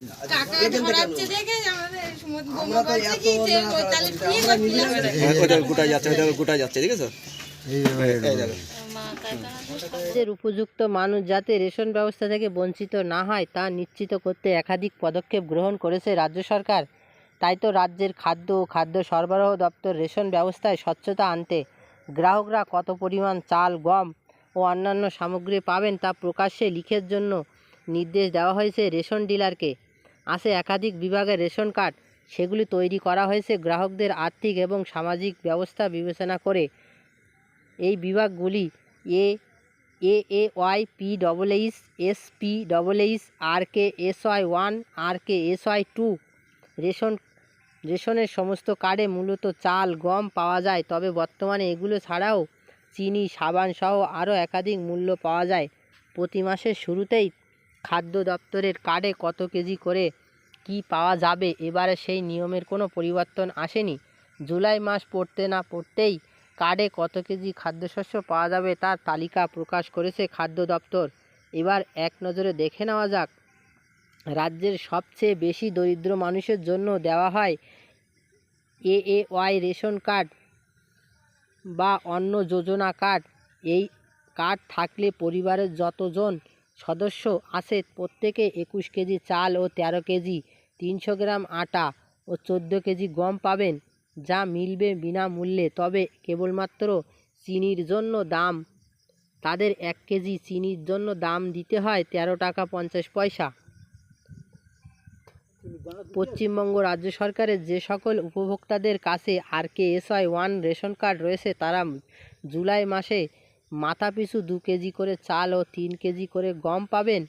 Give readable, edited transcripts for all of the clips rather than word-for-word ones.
টাকা ধরাচ্ছে দেখে আমাদের বোমা বলছে কি যে তাহলে বিয়ে গোটা যাচ্ছে ঠিক আছে। রাজ্যের উপযুক্ত মানুষ যাতে রেশন ব্যবস্থা থেকে বঞ্চিত না হয় তা নিশ্চিত করতে একাধিক পদক্ষেপ গ্রহণ করেছে রাজ্য সরকার। তাই তো রাজ্যের খাদ্য ও খাদ্য সরবরাহ দপ্তর রেশন ব্যবস্থায় স্বচ্ছতা আনতে গ্রাহকরা কত পরিমাণ চাল, গম ও অন্যান্য সামগ্রী পাবেন তা প্রকাশ্যে লিখের জন্য নির্দেশ দেওয়া হয়েছে রেশন ডিলারকে। আছে একাধিক বিভাগের রেশন কার্ড, সেগুলি তৈরি করা হয়েছে গ্রাহকদের আর্থিক এবং সামাজিক ব্যবস্থা বিবেচনা করে। এই বিভাগগুলি A Y PSS, SPSS, RKSY1, RKSY2। রেশনের সমস্ত কার্ডে মূলত চাল, গম পাওয়া যায়, তবে বর্তমানে এগুলো ছাড়াও চিনি, সাবান সহ আরও একাধিক মূল্য পাওয়া যায়। প্রতি মাসের শুরুতেই খাদ্য দপ্তরের কার্ডে কত কেজি করে কি পাওয়া যাবে, এবারে সেই নিয়মের কোনো পরিবর্তন আসেনি। জুলাই মাস পড়তে না পড়তেই কার্ডে কত কেজি খাদ্যশস্য পাওয়া যাবে তার তালিকা প্রকাশ করেছে খাদ্য দপ্তর। এবার এক নজরে দেখে নেওয়া যাক রাজ্যের সবচেয়ে বেশি দরিদ্র মানুষের জন্য দেওয়া হয় AAY রেশন কার্ড বা অন্য যোজনা কার্ড। এই কার্ড থাকলে পরিবারের যতজন সদস্য আছে প্রত্যেকে 21 কেজি চাল ও 13 কেজি 300 গ্রাম আটা ও 14 কেজি গম পাবেন, যা মিলবে বিনামূল্যে। তবে কেবলমাত্র চিনির জন্য দাম তাদের 1 কেজি চিনির জন্য দাম দিতে হয় 13 টাকা 50 পয়সা। পশ্চিমবঙ্গ রাজ্য সরকারের যে সকল উপভোক্তাদের কাছে RKSY1 রেশন কার্ড রয়েছে তারা জুলাই মাসে মাথাপিছু 2 কেজি করে চাল ও 3 কেজি করে গম পাবেন।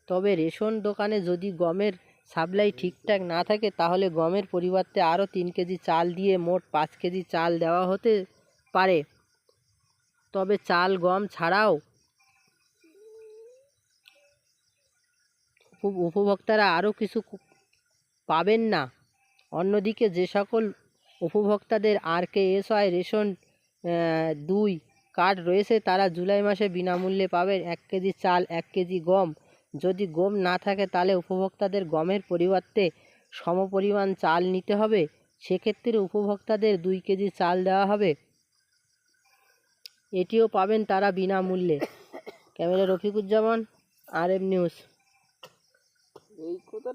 তবে রেশন দোকানে যদি গমের সাপ্লাই ঠিকঠাক না থাকে তাহলে গমের পরিবর্তে আরও 3 কেজি চাল দিয়ে মোট 5 কেজি চাল দেওয়া হতে পারে। তবে চাল, গম ছাড়াও উপভোক্তারা আরও কিছু পাবেন না। অন্যদিকে যে সকল উপভোক্তাদের RKSY রেশন 2 কার্ড রয়েছে তারা জুলাই মাসে বিনামূল্যে পাবেন 1 কেজি চাল, 1 কেজি গম। যদি গম না থাকে তাহলে উপভোক্তাদের গমের পরিবর্তে সমপরিমাণ চাল নিতে হবে। সেক্ষেত্রে উপভোক্তাদের 2 কেজি চাল দেওয়া হবে, এটিও পাবেন তারা বিনামূল্যে। Camera Rafiquzzaman, RM news.